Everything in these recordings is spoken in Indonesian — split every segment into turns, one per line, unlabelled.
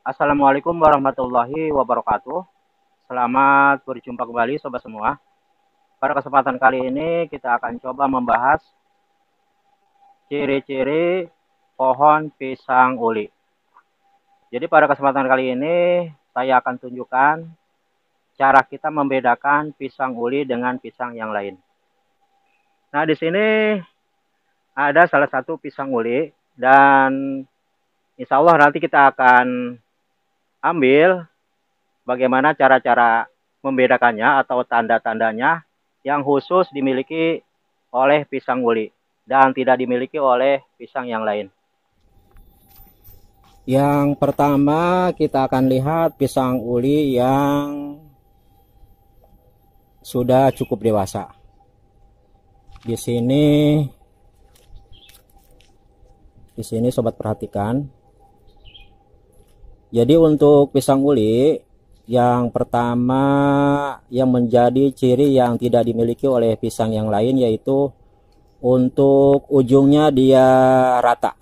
Assalamualaikum warahmatullahi wabarakatuh. Selamat berjumpa kembali sobat semua. Pada kesempatan kali ini kita akan coba membahas ciri-ciri pohon pisang uli. Jadi pada kesempatan kali ini saya akan tunjukkan cara kita membedakan pisang uli dengan pisang yang lain. Nah, di sini ada salah satu pisang uli dan insya Allah nanti kita akan ambil bagaimana cara-cara membedakannya atau tanda-tandanya yang khusus dimiliki oleh pisang uli dan tidak dimiliki oleh pisang yang lain. Yang pertama kita akan lihat pisang uli yang sudah cukup dewasa. Di sini sobat perhatikan. Jadi untuk pisang uli yang pertama yang menjadi ciri yang tidak dimiliki oleh pisang yang lain yaitu untuk ujungnya dia rata.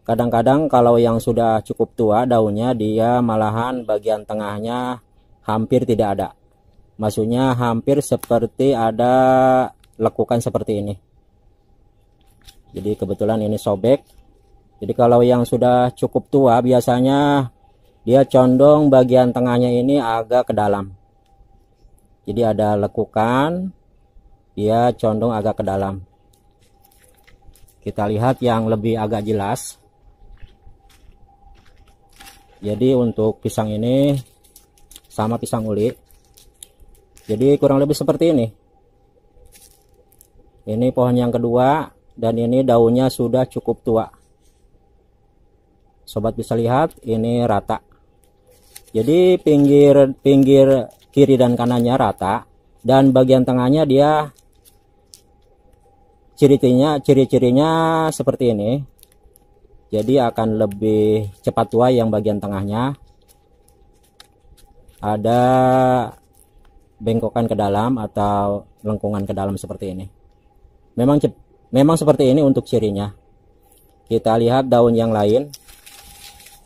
Kadang-kadang kalau yang sudah cukup tua daunnya dia malahan bagian tengahnya hampir tidak ada. Maksudnya hampir seperti ada lekukan seperti ini. Jadi kebetulan ini sobek. Jadi kalau yang sudah cukup tua biasanya dia condong bagian tengahnya ini agak ke dalam. Jadi ada lekukan, dia condong agak ke dalam. Kita lihat yang lebih agak jelas. Jadi untuk pisang ini sama pisang uli. Jadi kurang lebih seperti ini. Ini pohon yang kedua dan ini daunnya sudah cukup tua. Sobat bisa lihat ini rata. Jadi pinggir kiri dan kanannya rata dan bagian tengahnya dia ciri-cirinya seperti ini. Jadi akan lebih cepat tua yang bagian tengahnya. Ada bengkokan ke dalam atau lengkungan ke dalam seperti ini. Memang seperti ini untuk cirinya. Kita lihat daun yang lain.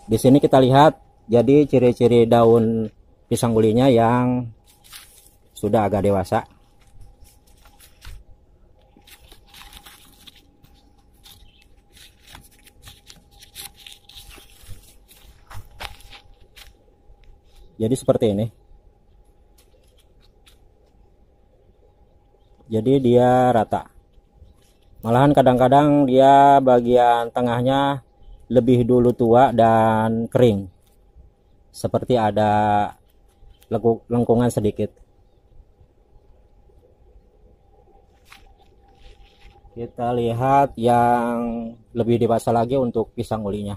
Di sini kita lihat jadi ciri-ciri daun pisang ulinya yang sudah agak dewasa. Jadi seperti ini. Jadi dia rata. Malahan kadang-kadang dia bagian tengahnya lebih dulu tua dan kering. Seperti ada lengkungan sedikit. Kita lihat yang lebih dewasa lagi untuk pisang ulinya.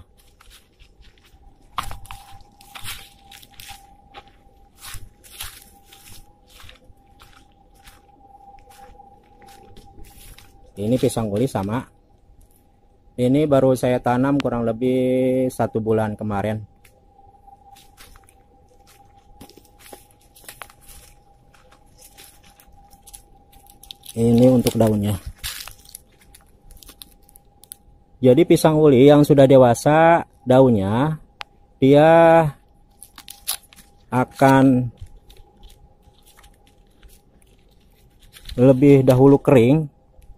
Ini pisang uli sama. Ini baru saya tanam kurang lebih 1 bulan kemarin. Ini untuk daunnya. Jadi pisang uli yang sudah dewasa daunnya dia akan lebih dahulu kering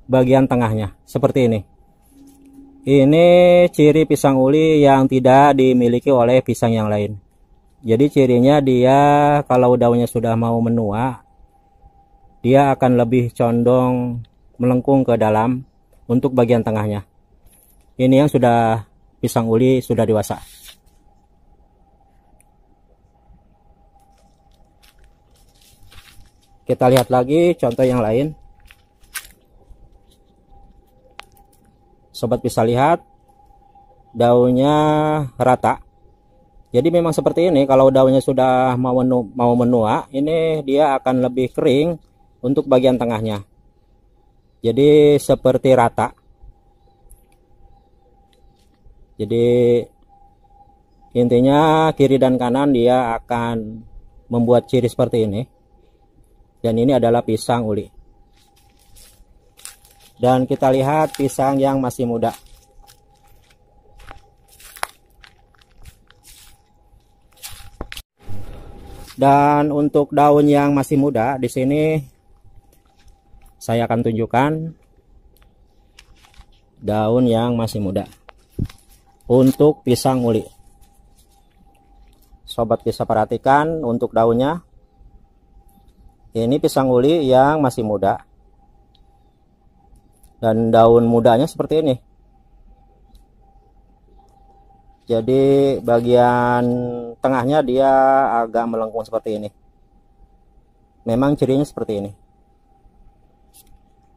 bagian tengahnya seperti ini. Ini ciri pisang uli yang tidak dimiliki oleh pisang yang lain. Jadi cirinya dia kalau daunnya sudah mau menua, dia akan lebih condong melengkung ke dalam untuk bagian tengahnya. Ini yang sudah pisang uli sudah dewasa. Kita lihat lagi contoh yang lain. Sobat bisa lihat daunnya rata. Jadi memang seperti ini, kalau daunnya sudah mau menua, ini dia akan lebih kering untuk bagian tengahnya. Jadi seperti rata. Jadi intinya kiri dan kanan dia akan membuat ciri seperti ini. Dan ini adalah pisang uli. Dan kita lihat pisang yang masih muda. Dan untuk daun yang masih muda, di sini saya akan tunjukkan daun yang masih muda untuk pisang uli. Sobat bisa perhatikan untuk daunnya. Ini pisang uli yang masih muda. Dan daun mudanya seperti ini. Jadi bagian tengahnya dia agak melengkung seperti ini. Memang cirinya seperti ini.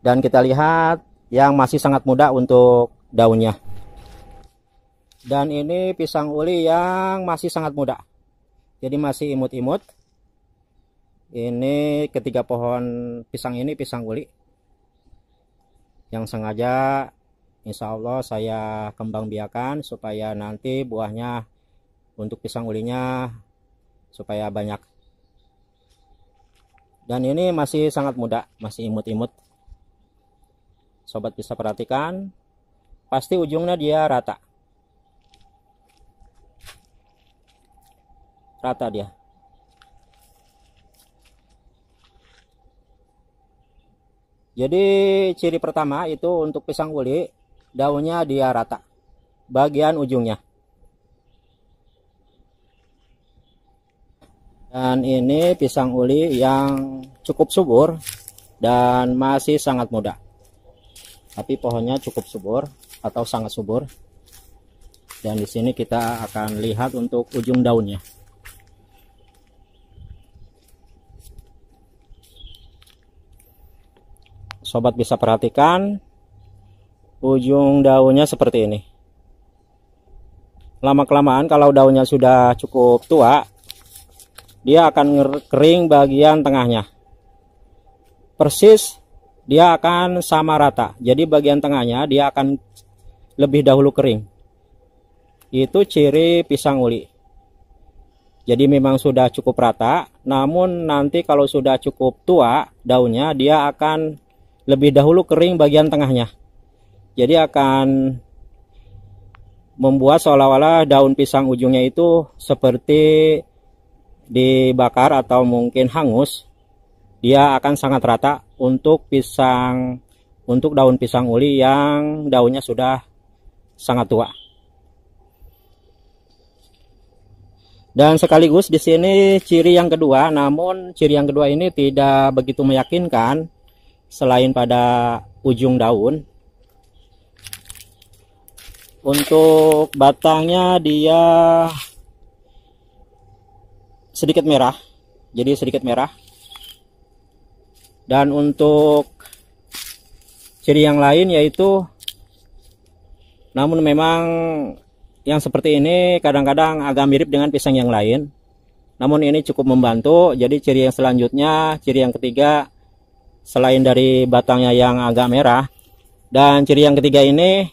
Dan kita lihat yang masih sangat muda untuk daunnya. Dan ini pisang uli yang masih sangat muda. Jadi masih imut-imut. Ini ketiga pohon pisang ini pisang uli. Yang sengaja insya Allah saya kembang biakan supaya nanti buahnya untuk pisang ulinya supaya banyak. Dan ini masih sangat muda, masih imut-imut. Sobat bisa perhatikan, pasti ujungnya dia rata. Rata dia. Jadi ciri pertama itu untuk pisang uli, daunnya dia rata bagian ujungnya. Dan ini pisang uli yang cukup subur dan masih sangat muda. Tapi pohonnya cukup subur atau sangat subur. Dan di sini kita akan lihat untuk ujung daunnya. Sobat bisa perhatikan ujung daunnya seperti ini. Lama-kelamaan kalau daunnya sudah cukup tua, dia akan kering bagian tengahnya. Persis dia akan sama rata. Jadi bagian tengahnya dia akan lebih dahulu kering. Itu ciri pisang uli. Jadi memang sudah cukup rata, namun nanti kalau sudah cukup tua daunnya, dia akan lebih dahulu kering bagian tengahnya. Jadi akan membuat seolah-olah daun pisang ujungnya itu seperti dibakar atau mungkin hangus. Dia akan sangat rata untuk daun pisang uli yang daunnya sudah sangat tua. Dan sekaligus di sini ciri yang kedua, namun ciri yang kedua ini tidak begitu meyakinkan. Selain pada ujung daun, untuk batangnya dia sedikit merah, jadi sedikit merah. Dan untuk ciri yang lain yaitu, namun memang yang seperti ini kadang-kadang agak mirip dengan pisang yang lain, namun ini cukup membantu. Jadi ciri yang selanjutnya, ciri yang ketiga, selain dari batangnya yang agak merah, dan ciri yang ketiga ini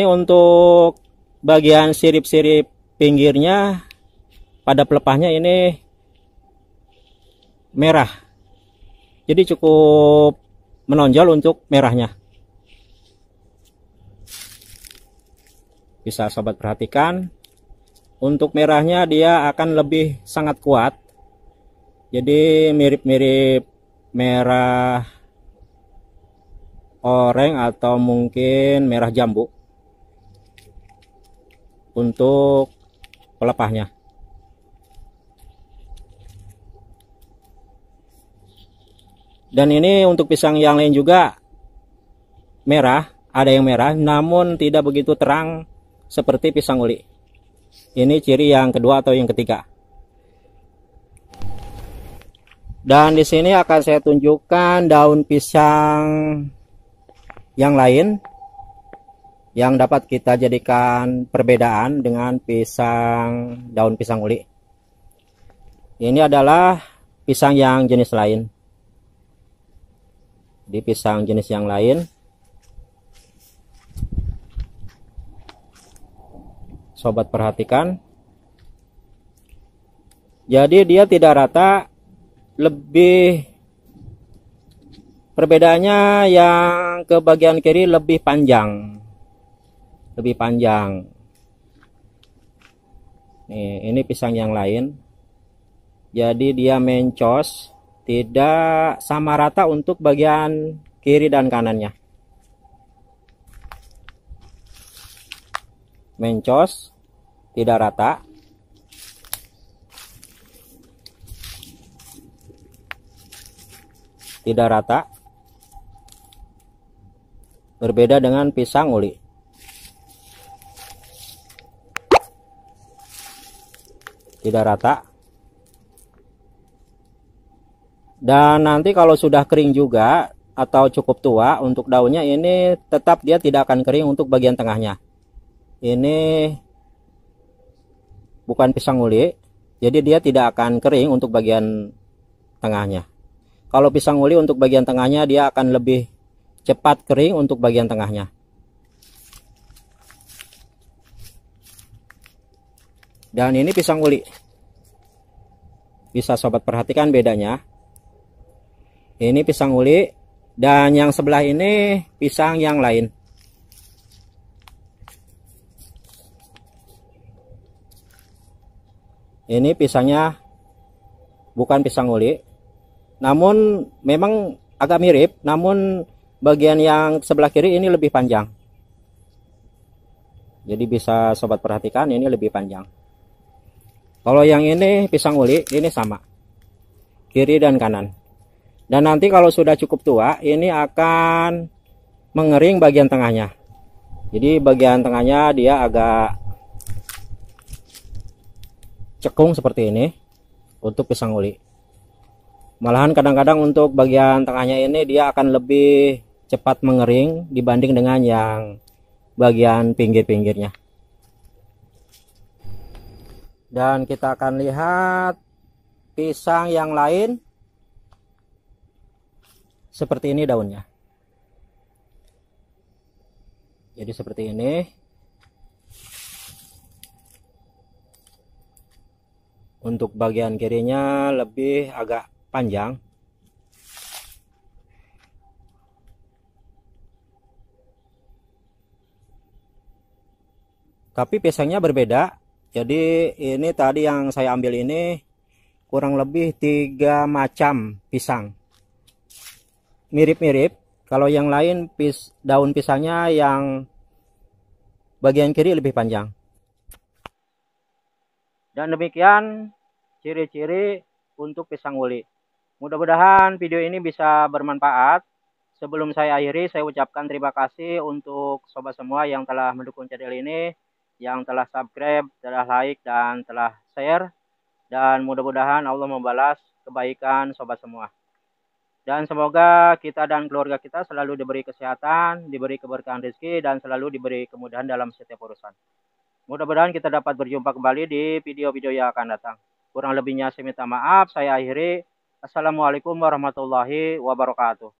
untuk bagian sirip-sirip pinggirnya pada pelepahnya ini merah. Jadi cukup menonjol untuk merahnya. Bisa sobat perhatikan, untuk merahnya dia akan lebih sangat kuat. Jadi mirip-mirip merah oranye atau mungkin merah jambu untuk pelepahnya. Dan ini untuk pisang yang lain juga merah, ada yang merah namun tidak begitu terang seperti pisang uli. Ini ciri yang kedua atau yang ketiga. Dan di sini akan saya tunjukkan daun pisang yang lain yang dapat kita jadikan perbedaan dengan daun pisang uli. Ini adalah pisang yang jenis lain. Di pisang jenis yang lain, sobat perhatikan. Jadi dia tidak rata. Lebih perbedaannya yang ke bagian kiri lebih panjang. Nih, ini pisang yang lain. Jadi dia mencos, tidak sama rata untuk bagian kiri dan kanannya. Mencos, tidak rata. Tidak rata. Berbeda dengan pisang uli. Tidak rata. Dan nanti kalau sudah kering juga atau cukup tua untuk daunnya, ini tetap dia tidak akan kering untuk bagian tengahnya. Ini bukan pisang uli, jadi dia tidak akan kering untuk bagian tengahnya. Kalau pisang uli untuk bagian tengahnya dia akan lebih cepat kering untuk bagian tengahnya. Dan ini pisang uli. Bisa sobat perhatikan bedanya. Ini pisang uli dan yang sebelah ini pisang yang lain. Ini pisangnya bukan pisang uli. Namun memang agak mirip, namun bagian yang sebelah kiri ini lebih panjang. Jadi bisa sobat perhatikan ini lebih panjang. Kalau yang ini pisang uli, ini sama. Kiri dan kanan. Dan nanti kalau sudah cukup tua, ini akan mengering bagian tengahnya. Jadi bagian tengahnya dia agak cekung seperti ini untuk pisang uli. Malahan kadang-kadang untuk bagian tengahnya ini dia akan lebih cepat mengering dibanding dengan yang bagian pinggir-pinggirnya. Dan kita akan lihat pisang yang lain. Seperti ini daunnya. Jadi seperti ini. Untuk bagian kirinya lebih agak panjang. Tapi pisangnya berbeda. Jadi ini tadi yang saya ambil ini kurang lebih 3 macam pisang. Mirip-mirip. Kalau yang lain daun pisangnya yang bagian kiri lebih panjang. Dan demikian ciri-ciri untuk pisang uli. Mudah-mudahan video ini bisa bermanfaat. Sebelum saya akhiri, saya ucapkan terima kasih untuk sobat semua yang telah mendukung channel ini, yang telah subscribe, telah like, dan telah share. Dan mudah-mudahan Allah membalas kebaikan sobat semua. Dan semoga kita dan keluarga kita selalu diberi kesehatan, diberi keberkahan rezeki, dan selalu diberi kemudahan dalam setiap urusan. Mudah-mudahan kita dapat berjumpa kembali di video-video yang akan datang. Kurang lebihnya saya minta maaf, saya akhiri. Assalamualaikum warahmatullahi wabarakatuh.